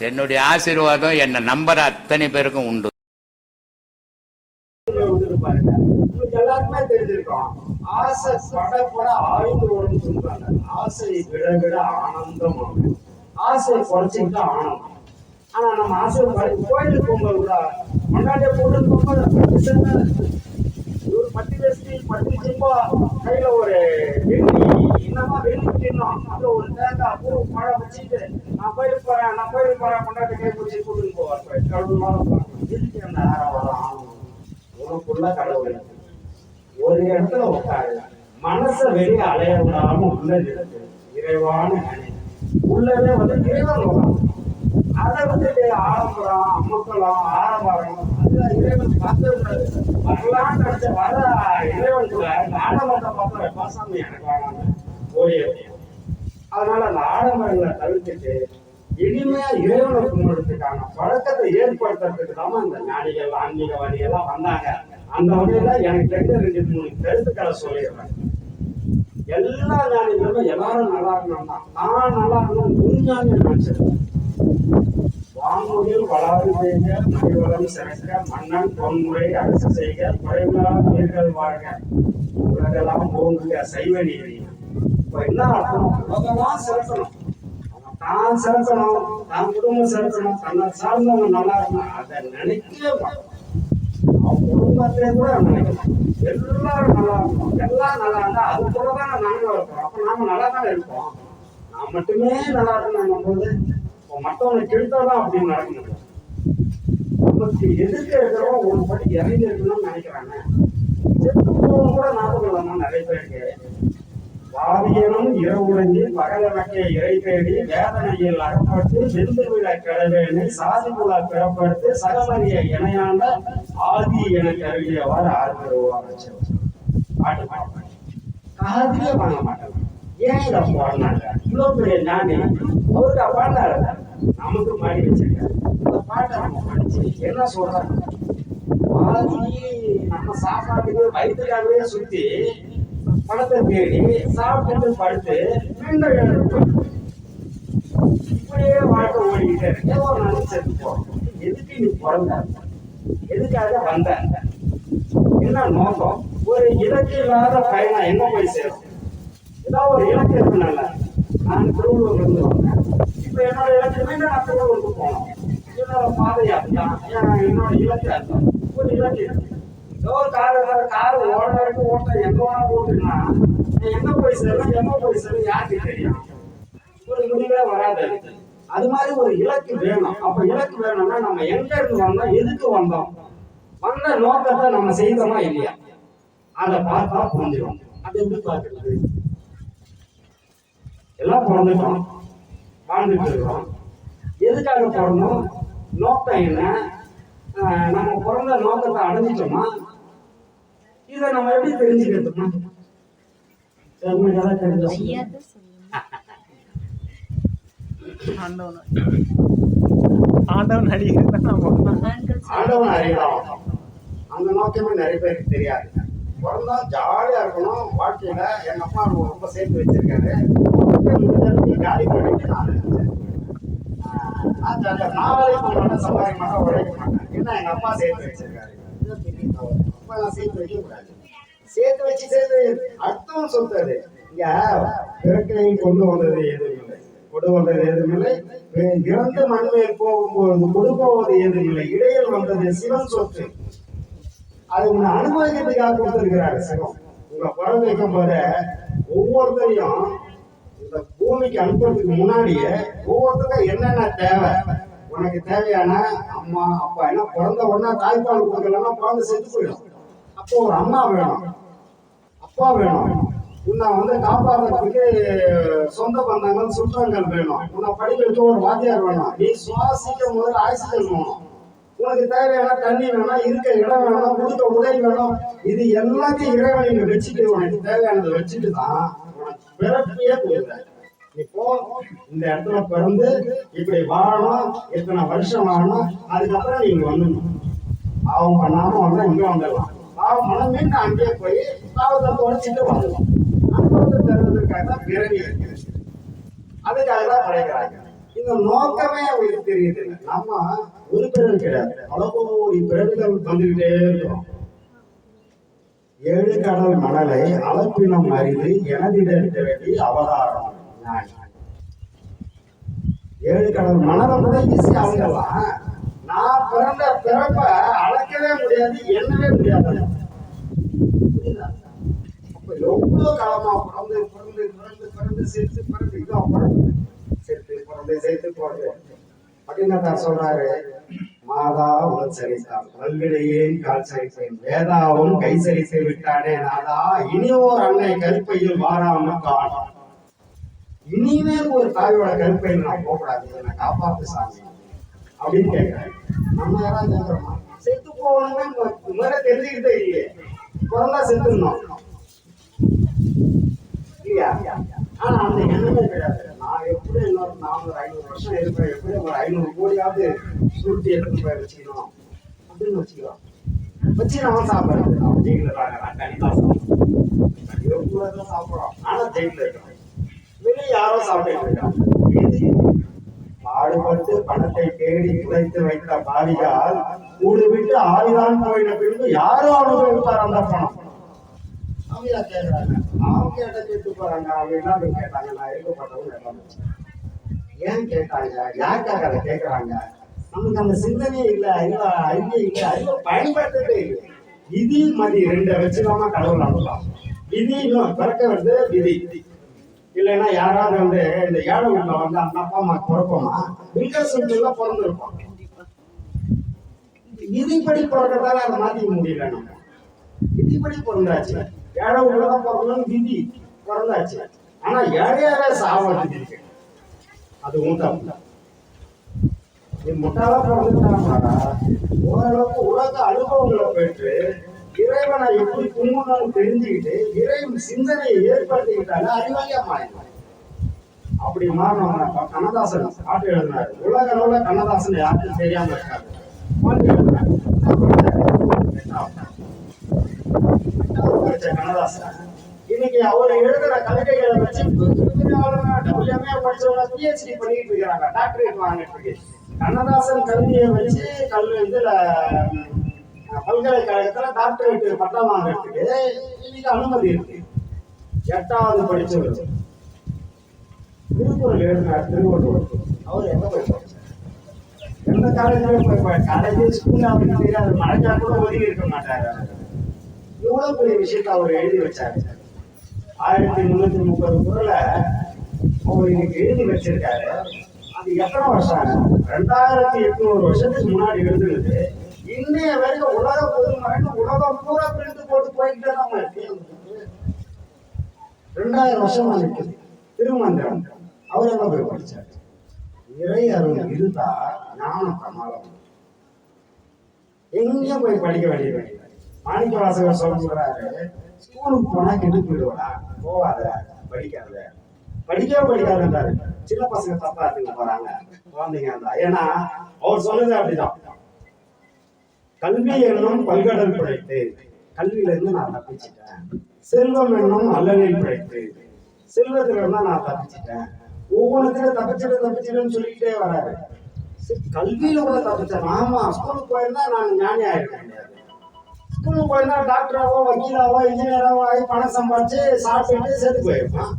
என்னுடைய ஆசீர்வாதம் என்னை நம்புற அத்தனை பேருக்கும் உண்டு. எல்லாருக்குமே தெரிஞ்சிருக்கோம், ஆசை பட ஆய்ந்து வரும்னு சொல்றாங்க. ஆசை விட விட ஆனந்தம், ஆசை குறைச்சிக்கிட்டா ஆனந்தம். ஆனா நம்ம ஆசை கோயிலுக்கு போகும்போது கூட கொண்டாடிய போட்டு போகும்போது ஒரு பட்டி வேஷ்டி பட்டி சிம்பா கையில ஒரு வெள்ளி இன்னமா வெள்ளி தின்னும், அதுல ஒரு தேங்காய் பூ மழை வச்சுட்டு நான் கோயிலுக்கு போறேன் கொண்டாடி கை பிடிச்சி கூட்டிட்டு போவார். கடவுள் எதுக்கு அந்த ஆனந்தம்? உனக்குள்ள கடவுள் ஒரு இடத்துல உட்காரு, மனச வெளியே அலைய விடாம உள்ள இருக்கு இறைவான உள்ளவே வந்து இறைவன். அதை வந்துட்டு ஆடம்பரம் அமக்கலாம் ஆரம்பரம் அதுதான் இறைவன் பார்த்து வரலான்னு நினைச்ச வர இறைவன் கூட இந்த ஆடம்பரத்தை பார்த்து பாசாமி எனக்கு வாங்க ஓடிய. அதனால அந்த ஆடம்பரங்களை தவிர்த்துட்டு இனிமையா இறைவனை கும்பிடுறதுக்கான பழக்கத்தை ஏற்படுத்துறதுக்கு தான் இந்த ஞானிகள் ஆன்மீகவாதிகள்லாம் வந்தாங்க. அந்த வகையில எனக்கு தெரிஞ்ச 2-3 கருத்துக்களை சொல்லிடுறேன். எல்லா ஞானிகளுமே எல்லாரும் நல்லா இருக்கணும் தான், நான் நல்லா இருக்கணும் உண்மையான நினைச்சிருக்கேன். வான்முறையில் வளாறு செய்க, மணிவளம் சிறக்க, மன்னன் பொன்முறை அரசு செய்க, குறைவில்லா உயிர்கள் வாழ்க, உலகெல்லாம் ஓங்குக சைவ நீதி. இப்ப என்ன அர்த்தம்? உலகெல்லாம் சிறக்கணும், தான் சிறக்கணும், தான் குடும்பம் சிறக்கணும், தன்னை சார்ந்தவங்க நல்லா இருக்கணும். அதை நினைக்கவே மாட்டோம். அவங்க குடும்பத்திலே கூட நினைக்கணும் எல்லாரும் நல்லா இருக்கணும். எல்லாம் நல்லா இருந்தா அது போலதான் நாங்களும் இருக்கோம். அப்ப நாம நல்லா தானே இருப்போம். நான் மட்டுமே நல்லா இருக்கணும் போது மற்றவங்களை கெடுத்தாதான் அப்படின்னு நடக்க முடியும். நமக்கு எதிர்க்க இருக்கிறோம் ஒரு படி இறங்கி இருக்கணும்னு நினைக்கிறாங்க. செத்து போகவும் கூட ஞாபகம் இல்லாம நிறைய பேருக்கு வாதியனும் இரவுடைஞ்சி பகலமைக்க இறை தேடி வேதனையில் அகப்பட்டு வெந்து விழ கிடவேனை சாதி குழா பிறப்படுத்து சகமறிய இணையாண்ட ஆதி என கருவியவாறு ஆறுவார் பாட்டு பாடுவாங்க. காதிலே வாங்க மாட்டாங்க. ஏன் இதை பாடினாங்க? இவ்வளவு பெரிய ஞானி அவருக்கு பாடினாரு, நமக்கு பாடி வச்சிருக்காரு. இந்த பாட்டை நம்ம படிச்சு என்ன சொல்றாங்க? வாதி நம்ம சாப்பாட்டுக்கு வயிற்றுக்காகவே சுத்தி பணத்தை தேடி சாப்பிட்டு படுத்து மீண்டும் இப்படியே வாழ்க்கை ஓடிக்கிட்டே இருக்கு. ஒரு நாள் செத்து போறோம். எதுக்கு நீ பிறந்த? எதுக்காக வந்த? என்ன நோக்கம்? ஒரு இலக்கு இல்லாத பயணம் எங்க போய் சேரும்? ஏதாவது ஒரு இலக்கு இருக்குனால நான் திருவள்ளூர்ல இருந்து வந்தேன். இப்ப என்னோட இலக்கு மீண்டும் நான் திருவள்ளூருக்கு போனோம். என்னோட பாதையா என்னோட இலக்கு அதுதான். ஒரு இலக்கு ஏதோ ஒரு கார் ஓடுறதுக்கு ஓட்ட எங்க வேணா போட்டுன்னா எங்க போய் சேரும் யாருக்கு தெரியும்? ஒரு முடிவே வராது. அது மாதிரி ஒரு இலக்கு வேணும். அப்ப இலக்கு வேணும்னா நம்ம எங்க இருந்து வந்தோம், எதுக்கு வந்தோம், வந்த நோக்கத்தை நம்ம செய்தோமா இல்லையா, அதை பார்த்தா புரிஞ்சிடும். அது எப்படி பார்க்கறது? எல்லாம் பிறந்துட்டோம், வாழ்ந்துட்டு இருக்கிறோம். எதுக்காக பிறந்தோம்? நோக்கம் என்ன? நம்ம பிறந்த நோக்கத்தை அடைஞ்சிட்டோமா? இதை நம்ம எப்படி தெரிஞ்சுக்கிறதுமா? ஆண்டவன் அறியலாம். அந்த நோக்கமே நிறைய பேருக்கு தெரியாது. பிறந்தா ஜாலியா இருக்கணும் வாழ்க்கையில. எங்க அப்பா ரொம்ப சேர்த்து வச்சிருக்காரு, காலி பண்ணிட்டு நான் வேலைக்கு போக மாட்டேன், சம்பாதிக்க மாட்டேன், உழைக்க மாட்டேன். ஏன்னா எங்க அப்பா சேர்த்து வச்சிருக்காரு. அப்பா நான் சேர்த்து வைக்க கூடாது. சேர்த்து வச்சு அடுத்தவன் சொல்றாரு, இங்க பிறக்கையும் கொண்டு வந்தது எதுவும் இல்லை, கொண்டு வந்தது எதுவும் இல்லை, இறந்து மண்மையில் போகும்போது கொடுப்போவது எதுவும் இல்லை, இடையில் வந்தது சிவன் சொத்து. அது உன்னை அனுபவிக்கிறதுக்காக கொடுத்திருக்கிறாரு சிவம். உங்களை பிற வைக்கும் போது ஒவ்வொருத்தரையும் இந்த பூமிக்கு அனுப்புறதுக்கு முன்னாடியே ஒவ்வொருத்தருக்கும் என்னென்ன தேவை, உனக்கு தேவையான அம்மா அப்பா, என்ன பிறந்த உடனே தாய்ப்பால் கொடுக்கலன்னா குழந்தை செத்து போயிடும். அப்போ ஒரு அம்மா வேணும், அப்பா வேணும், உன்னை காப்பாடுறதுக்கு சொந்த பந்தங்கள் சுற்றங்கள் வேணும், உன்னை படிக்கிறதுக்கு ஒரு வாத்தியார் வேணும், நீ சுவாசிக்கும் போது ஆக்சிஜன் வேணும், உனக்கு தேவையான தண்ணி வேணும், இருக்க இடம் வேணும், கொடுக்க உதவி வேணும். இது எல்லாத்தையும் இறைவனை வச்சுட்டு உனக்கு தேவையானதை வச்சுட்டு தான் உனக்கு பிறப்பையே போயிருக்க. இப்போ இந்த இடத்துல பிறந்து இப்படி வாழணும், இத்தனை வருஷம் வாழணும், அதுக்கப்புறம் நீங்க வந்துடணும். பாவம் பண்ணாம வந்தா இங்க வந்துடலாம், பாவம் பண்ண மீண்டும் அங்கேயே போய் பாவத்தை தொடச்சிட்டு வந்துடலாம். அனுபவத்தை தருவதற்காக தான் பிறவி இருக்குது, அதுக்காக தான் படைக்கிறாங்க. இந்த நோக்கமே அவங்களுக்கு தெரியுது இல்லை. நம்ம ஒரு பிறகு கிடையாது, பல கோடி பிறகுகள் வந்துகிட்டே இருக்கிறோம். ஏழு கடல் மணலை அளப்பினம் அறிந்து எனதிட வேண்டி அவதாரம் ஞானி. ஏழு கடல் மணலை கூட ஈஸி அவங்கலாம். நான் பிறந்த பிறப்ப அளக்கவே முடியாது, எண்ணவே முடியாது. அப்ப எவ்வளவு காலமா பிறந்து பிறந்து பிறந்து பிறந்து சேர்த்து பிறந்து இதான் சேர்த்து பிறந்து சேர்த்து போறது அப்படின்னு சொல்றாரு. மாதா உடல் சரித்தான் கல்விடையேன் கால் சரித்தேன் வேதாவும் கை சரித்து விட்டானே நாதா இனியோர் அன்னை கருப்பையில் வாராம காணும். இனிமேல் ஒரு தாயோட கருப்பையில் நான் போகக்கூடாது, என்னை காப்பாத்து சாமி அப்படின்னு கேட்கிறேன். நம்ம யாராவது கேட்கிறோமா? செத்து போகணுமே முறை தெரிஞ்சுக்கிட்டே இல்லையே, பிறந்தா செத்துடணும் இல்லையா? ஆனா அந்த எண்ணமே கிடையாது. நான் எப்படி இன்னொரு 400-500 வருஷம் இருப்பேன், எப்படி ஒரு 500 கோடியாவது சுருட்டி எடுத்துட்டு போய் வச்சுக்கணும் அப்படின்னு வச்சுக்கலாம். வச்சு நம்ம சாப்பிடுறது அவன் ஜெயில இருக்காங்க, கனிதாசம் சாப்பிடுறோம். ஆனா ஜெயில இருக்கோம், வெளியே யாரோ சாப்பிட்டு இருக்காங்க. பாடுபட்டு பணத்தை தேடி குறைத்து வைத்த பாவிகால் கூடு விட்டு ஆவிதான் போயின பிறகு யாரும் அனுபவிப்பார் அந்த பணம். அவங்க கேட்கறாங்க, அவங்க கிட்ட கேட்டு போறாங்க. அவங்க என்ன கேட்டாங்க, நான் இருக்கப்பட்டவங்க ஏன் கேட்டாங்க, யாருக்காக அதை கேட்கறாங்க? நமக்கு அந்த சிந்தனையே இல்லை, அறிவே இல்லை, அறிவை பயன்படுத்தவே இல்லை. விதி மதி ரெண்டை வச்சுக்காம கடவுள் அனுப்பலாம். விதி இன்னும் பிறக்க வந்து விதி இல்லைன்னா யாராவது வந்து இந்த ஏழை வீட்டுல வந்து அந்த அப்பா அம்மா பிறப்போமா வில்கர்ஸ் வீட்டுல பிறந்திருப்போம். விதிப்படி பிறக்கிறதால அதை மாத்திக்க முடியல. நம்ம விதிப்படி பிறந்தாச்சு, ஏழை வீட்டுலதான் பிறந்தோம்னு விதி பிறந்தாச்சு. ஆனா ஏழையாவே சாவடி இருக்கு, அது உண்டாம். நீ முட்டாளா பிறந்துட்டாங்கடா, ஓரளவுக்கு உலக அனுபவங்களை பெற்று இறைவனை எப்படி கும்பிடணும்னு தெரிஞ்சுக்கிட்டு இறை சிந்தனையை ஏற்படுத்திக்கிட்டாங்க, அறிவாளியா மாறினாங்க. அப்படி மாறினவங்க கண்ணதாசன் பாட்டு எழுதினாரு. உலக அளவுல கண்ணதாசன் யாருக்கும் தெரியாம இருக்காரு, பாட்டு எழுதினாரு. கண்ணதாசன் இன்னைக்கு அவர் எழுதுற கவிதைகளை வச்சு படிச்சவங்க பிஹெச்டி பண்ணிட்டு இருக்கிறாங்க, டாக்டரேட் வாங்கிட்டு இருக்கு. கண்ணதாசன் கல்வியை வச்சு இதுல பல்கலைக்கழகத்துல டாக்டரேட் பட்டம் வாங்கறதுக்கு இன்னைக்கு அனுமதி இருக்கு. 8வது படிச்சவர் திருக்குறள் எழுதினார், திருவள்ளுவர். அவர் எங்க போய் படிச்சார்? எந்த காலேஜ்லயும் போய் காலேஜ் ஸ்கூல்ல அவருக்கு தெரியாது, மழைக்கா கூட ஒதுங்கி இருக்க மாட்டாரு. இவ்வளவு பெரிய விஷயத்த அவர் எழுதி வச்சாரு. 1330 குறளை அவர் இன்னைக்கு எழுதி வச்சிருக்காரு. அது எத்தனை வருஷம்? 2800 வருஷத்துக்கு முன்னாடி எழுதுனது. இன்னைய வரைக்கும் உலக பொதுமறைன்னு உலகம் பூரா பிரித்து போட்டு போய்கிட்டே தான் இருக்கு. 2000 வருஷமா இருக்குது. திருமந்திரம் அவர் எங்க போய் படிச்சாரு? இறை அருள் இருந்தா ஞான பிரமாதம் எங்கேயும் போய் படிக்க வேண்டியது. மாணிக்க வாசகர் சொல்றாரு, ஸ்கூலுக்கு போனா கெட்டு போயிடுவாடா, போவாத, படிக்காத, படிக்கவே படிக்காதுன்றாரு. சின்ன பசங்க தப்பா எடுத்துக்க போறாங்க, குழந்தைங்க இருந்தா. ஏன்னா அவர் சொன்னது அப்படிதான். கல்வி என்னும் பல்கடல் பிழைத்து, கல்வியில இருந்து நான் தப்பிச்சிட்டேன். செல்வம் என்னும் அல்லலில் பிழைத்து, செல்வத்துல இருந்தா நான் தப்பிச்சிட்டேன். ஒவ்வொருத்திலும் தப்பிச்சிட்டேன்னு சொல்லிக்கிட்டே வராரு. கல்வியில கூட தப்பிச்சேன். ஆமா, ஸ்கூலுக்கு போயிருந்தா நான் ஞானி ஆயிருக்க முடியாது. ஸ்கூலுக்கு போயிருந்தா டாக்டராவோ வக்கீலாவோ இன்ஜினியராவோ ஆகி பணம் சம்பாதிச்சு சாப்பிட்டு செத்து போயிருப்பான்.